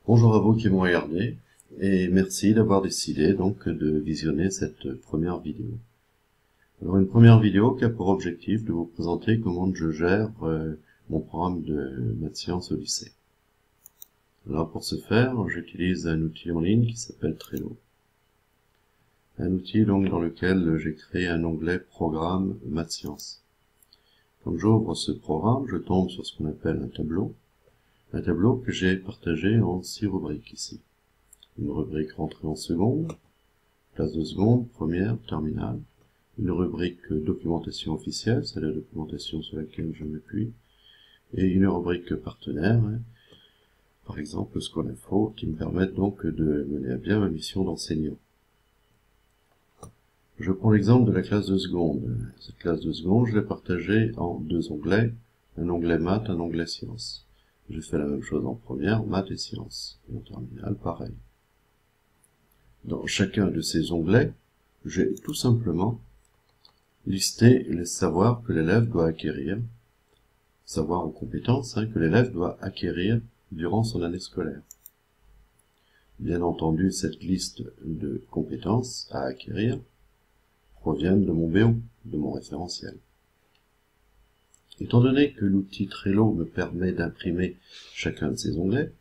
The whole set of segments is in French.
Bonjour à vous qui m'ont regardé et merci d'avoir décidé donc de visionner cette première vidéo. Alors une première vidéo qui a pour objectif de vous présenter comment je gère mon programme de maths sciences au lycée. Alors pour ce faire, j'utilise un outil en ligne qui s'appelle Trello. Un outil donc dans lequel j'ai créé un onglet programme maths sciences. Quand j'ouvre ce programme, je tombe sur ce qu'on appelle un tableau que j'ai partagé en 6 rubriques ici. Une rubrique rentrée en seconde, classe de seconde, première, terminale. Une rubrique documentation officielle, c'est la documentation sur laquelle je m'appuie. Et une rubrique partenaire, par exemple Scolinfo, qui me permettent donc de mener à bien ma mission d'enseignant. Je prends l'exemple de la classe de seconde. Cette classe de seconde, je l'ai partagée en 2 onglets, un onglet maths, un onglet sciences. J'ai fait la même chose en première, maths et sciences. Et en terminale, pareil. Dans chacun de ces onglets, j'ai tout simplement listé les savoirs que l'élève doit acquérir, savoirs ou compétences que l'élève doit acquérir durant son année scolaire. Bien entendu, cette liste de compétences à acquérir proviennent de mon BO, de mon référentiel. Étant donné que l'outil Trello me permet d'imprimer chacun de ces onglets,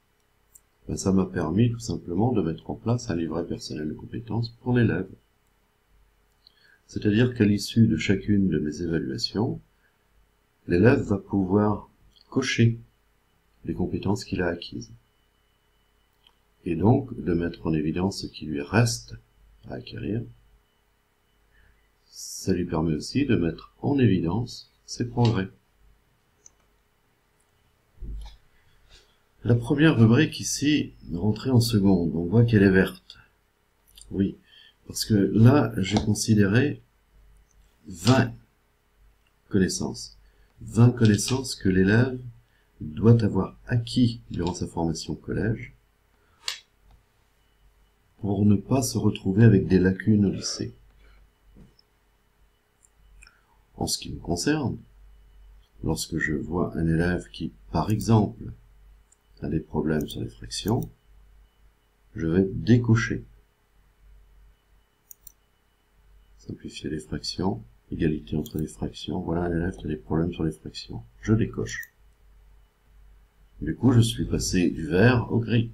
ça m'a permis tout simplement de mettre en place un livret personnel de compétences pour l'élève. C'est-à-dire qu'à l'issue de chacune de mes évaluations, l'élève va pouvoir cocher les compétences qu'il a acquises. Et donc de mettre en évidence ce qui lui reste à acquérir. Ça lui permet aussi de mettre en évidence ses progrès. La première rubrique ici, rentrée en seconde, on voit qu'elle est verte. Oui, parce que là, j'ai considéré 20 connaissances. 20 connaissances que l'élève doit avoir acquis durant sa formation au collège pour ne pas se retrouver avec des lacunes au lycée. En ce qui me concerne, lorsque je vois un élève qui, par exemple, a des problèmes sur les fractions, je vais décocher. Simplifier les fractions, égalité entre les fractions, voilà un élève qui a des problèmes sur les fractions. Je décoche. Du coup, je suis passé du vert au gris.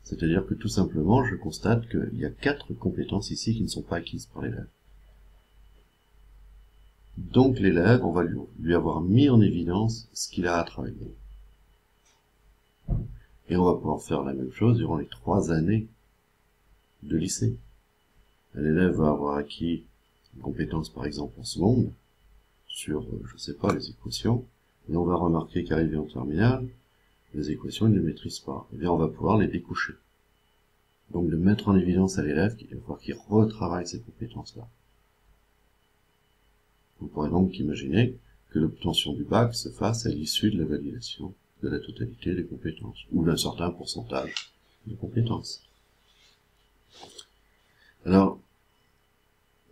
C'est-à-dire que tout simplement, je constate qu'il y a 4 compétences ici qui ne sont pas acquises par l'élève. Donc l'élève, on va lui avoir mis en évidence ce qu'il a à travailler. Et on va pouvoir faire la même chose durant les 3 années de lycée. Un élève va avoir acquis une compétence par exemple en seconde, sur, je sais pas, les équations, et on va remarquer qu'arrivé en terminale, les équations, il ne maîtrise pas. Eh bien, on va pouvoir les découcher. Donc de mettre en évidence à l'élève qu'il va falloir qu'il retravaille ces compétences-là. On pourrait donc imaginer que l'obtention du bac se fasse à l'issue de la validation de la totalité des compétences, ou d'un certain pourcentage de compétences. Alors,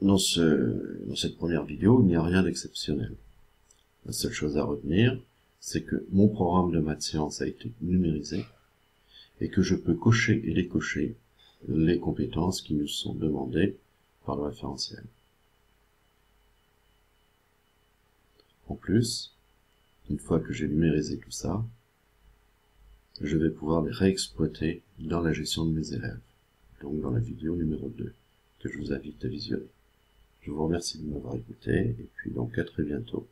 dans cette première vidéo, il n'y a rien d'exceptionnel. La seule chose à retenir, c'est que mon programme de maths sciences a été numérisé, et que je peux cocher et décocher les compétences qui nous sont demandées par le référentiel. En plus, une fois que j'ai numérisé tout ça, je vais pouvoir les réexploiter dans la gestion de mes élèves, donc dans la vidéo numéro 2, que je vous invite à visionner. Je vous remercie de m'avoir écouté, et puis donc à très bientôt.